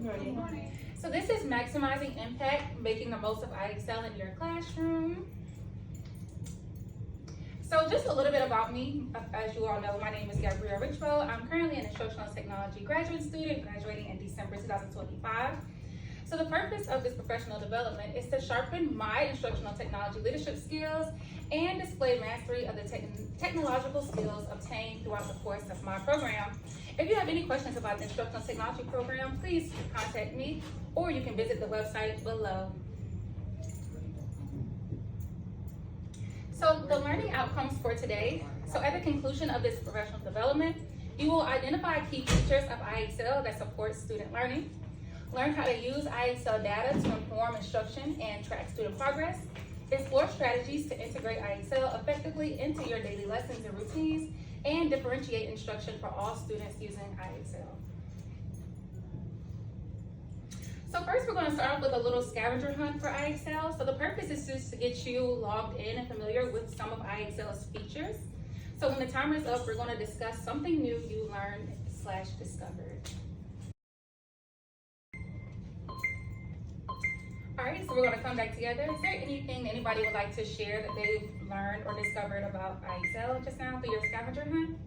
Good morning. So this is maximizing impact, making the most of IXL in your classroom. So just a little bit about me. As you all know, my name is Gabrielle Richbow. I'm currently an instructional technology graduate student, graduating in December 2025. So the purpose of this professional development is to sharpen my instructional technology leadership skills and display mastery of the technological skills obtained throughout the course of my program. If you have any questions about the instructional technology program, please contact me, or you can visit the website below. So the learning outcomes for today. So at the conclusion of this professional development, you will identify key features of IXL that support student learning, learn how to use IXL data to inform instruction and track student progress, explore strategies to integrate IXL effectively into your daily lessons and routines, and differentiate instruction for all students using IXL. So first, we're going to start off with a little scavenger hunt for IXL. So the purpose is just to get you logged in and familiar with some of IXL's features. So when the timer is up, we're going to discuss something new you learned/discovered. All right, so we're going to come back together. Is there anything anybody would like to share that they've learned or discovered about IXL just now through your scavenger hunt?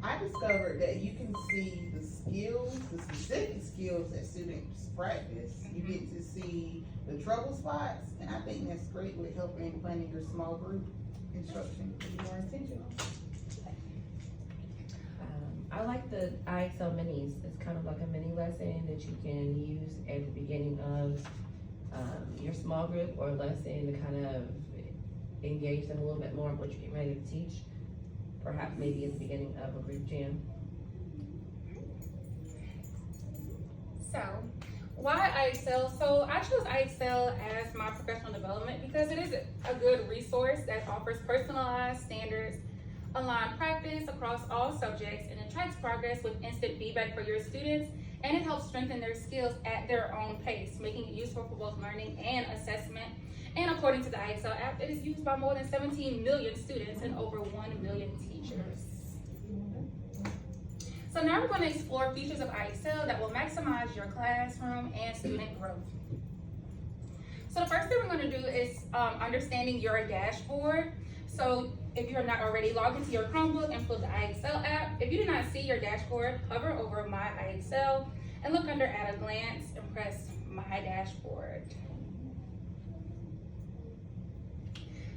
I discovered that you can see the skills, the specific skills that students practice. You get to see the trouble spots, and I think that's great with helping planning your small group instruction to be more intentional. I like the IXL minis. It's kind of like a mini lesson that you can use at the beginning of your small group or lesson to kind of engage them a little bit more in what you're getting ready to teach. Perhaps maybe at the beginning of a group jam. So, why IXL? So I chose IXL as my professional development because it is a good resource that offers personalized standards, aligned practice across all subjects, and it tracks progress with instant feedback for your students, and it helps strengthen their skills at their own pace, making it useful for both learning and assessment. And according to the IXL app, it is used by more than 17 million students and over 1 million teachers. So now we're going to explore features of IXL that will maximize your classroom and student growth. So the first thing we're going to do is understanding your dashboard. So if you're not already logged into your Chromebook and pull the IXL app, if you do not see your dashboard, hover over My IXL and look under At a Glance and press My Dashboard.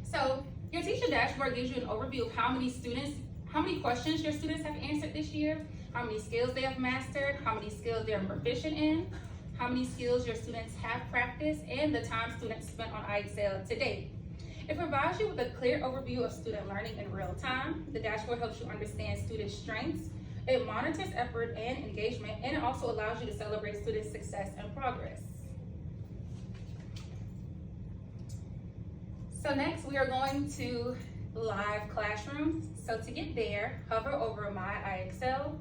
So your teacher dashboard gives you an overview of how many questions your students have answered this year, how many skills they have mastered, how many skills they're proficient in, how many skills your students have practiced, and the time students spent on IXL to date. It provides you with a clear overview of student learning in real time. The dashboard helps you understand student strengths. It monitors effort and engagement, and it also allows you to celebrate student success and progress. So next, we are going to live classroom. So to get there, hover over My IXL,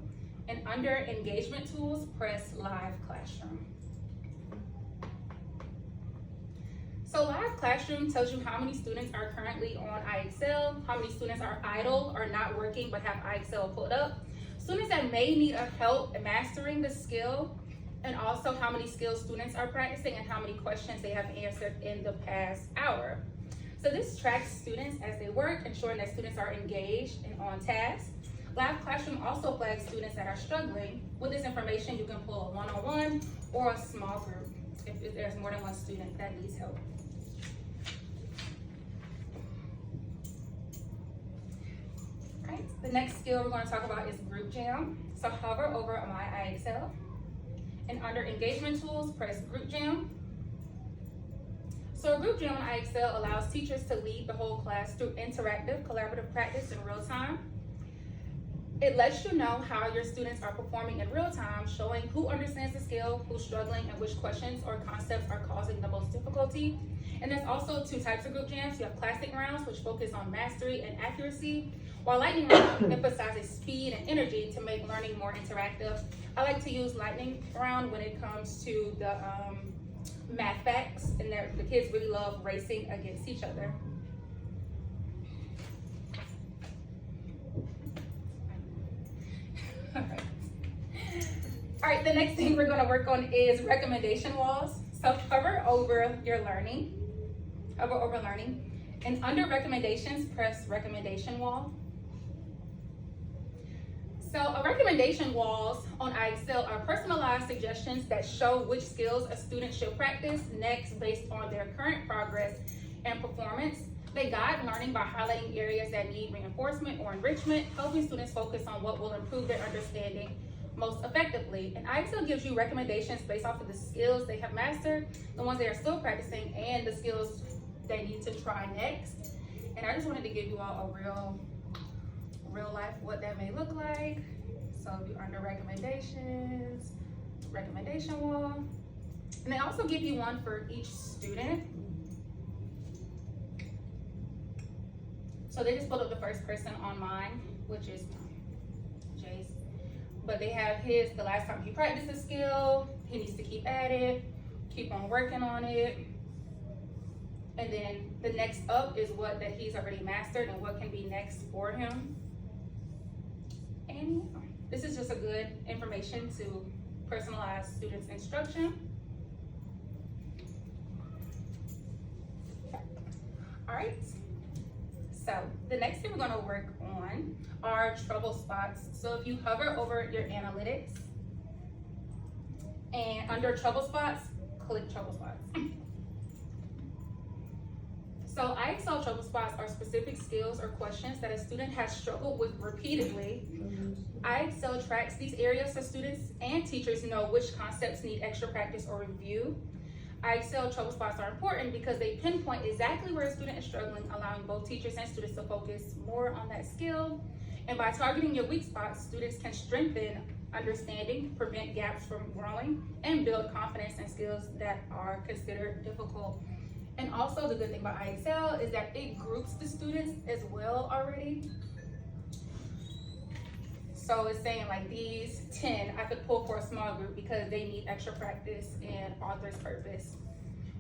and under engagement tools, press live classroom. So live classroom tells you how many students are currently on IXL, how many students are idle or not working but have IXL pulled up, students that may need help in mastering the skill, and also how many skills students are practicing and how many questions they have answered in the past hour. So this tracks students as they work, ensuring that students are engaged and on task. Live classroom also flags students that are struggling. With this information, you can pull a one-on-one or a small group if there's more than one student that needs help. All right, the next skill we're going to talk about is group jam. So hover over My IXL, and under engagement tools, press group jam. So a group jam on IXL allows teachers to lead the whole class through interactive, collaborative practice in real time. It lets you know how your students are performing in real time, showing who understands the skill, who's struggling, and which questions or concepts are causing the most difficulty. And there's also two types of group jams. You have classic rounds, which focus on mastery and accuracy, while lightning round emphasizes speed and energy to make learning more interactive. I like to use lightning round when it comes to the math facts, and the kids really love racing against each other. All right, the next thing we're gonna work on is recommendation walls. So hover over your learning, and under recommendations, press recommendation wall. So a recommendation walls on IXL are personalized suggestions that show which skills a student should practice next based on their current progress and performance. They guide learning by highlighting areas that need reinforcement or enrichment, helping students focus on what will improve their understanding most effectively. And IXL gives you recommendations based off of the skills they have mastered, the ones they are still practicing, and the skills they need to try next. And I just wanted to give you all a real life what that may look like. So if you're under recommendations, recommendation wall. And they also give you one for each student. So they just pulled up the first person on mine, which is Jace. But they have his, the last time he practiced a skill, he needs to keep at it, keep on working on it. And then the next up is what that he's already mastered and what can be next for him. And this is just a good information to personalize students' instruction. All right. So the next thing we're going to work on are trouble spots. So if you hover over your analytics and under trouble spots, click trouble spots. So IXL trouble spots are specific skills or questions that a student has struggled with repeatedly. IXL tracks these areas so students and teachers know which concepts need extra practice or review. IXL trouble spots are important because they pinpoint exactly where a student is struggling, allowing both teachers and students to focus more on that skill. And by targeting your weak spots, students can strengthen understanding, prevent gaps from growing, and build confidence in skills that are considered difficult. And also the good thing about IXL is that it groups the students as well already. So it's saying like these 10, I could pull for a small group because they need extra practice and author's purpose.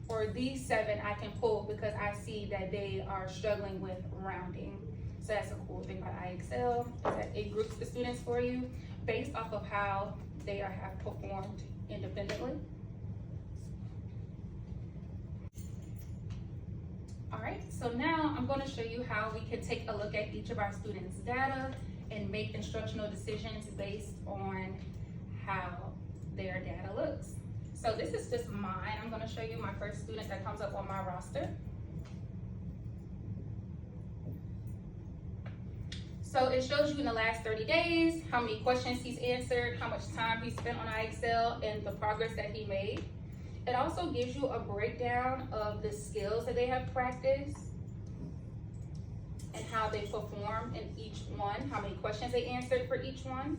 Or these 7, I can pull because I see that they are struggling with rounding. So that's a cool thing about IXL, is that it groups the students for you based off of how they have performed independently. All right, so now I'm going to show you how we can take a look at each of our students' data and make instructional decisions based on how their data looks. So this is just mine. I'm going to show you my first student that comes up on my roster. So it shows you in the last 30 days how many questions he's answered, how much time he spent on IXL, and the progress that he made. It also gives you a breakdown of the skills that they have practiced and how they performed in each one, how many questions they answered for each one.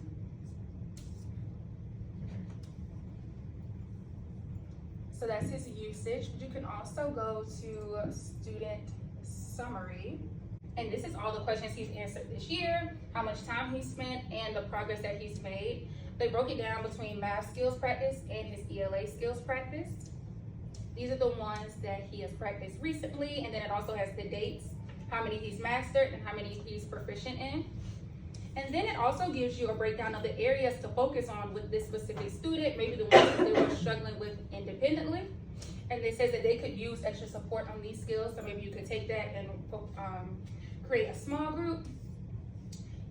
So that's his usage. But you can also go to student summary. And this is all the questions he's answered this year, how much time he spent, and the progress that he's made. They broke it down between math skills practice and his ELA skills practice. These are the ones that he has practiced recently, and then it also has the dates, how many he's mastered and how many he's proficient in. And then it also gives you a breakdown of the areas to focus on with this specific student, maybe the ones that they were struggling with independently. And it says that they could use extra support on these skills, so maybe you could take that and create a small group.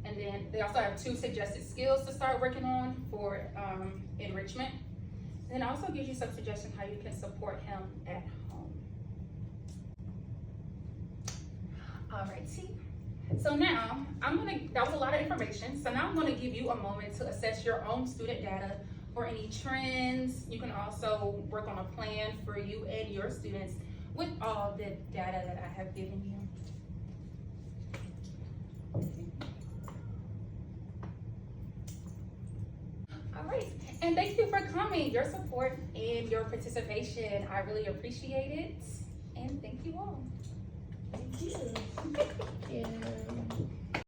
And then they also have 2 suggested skills to start working on for enrichment. And it also gives you some suggestions how you can support him at home. Alrighty. So now that was a lot of information. So now I'm gonna give you a moment to assess your own student data for any trends. You can also work on a plan for you and your students with all the data that I have given you. All right, and thank you for coming. Your support and your participation, I really appreciate it. And thank you all. Thank you. Thank you.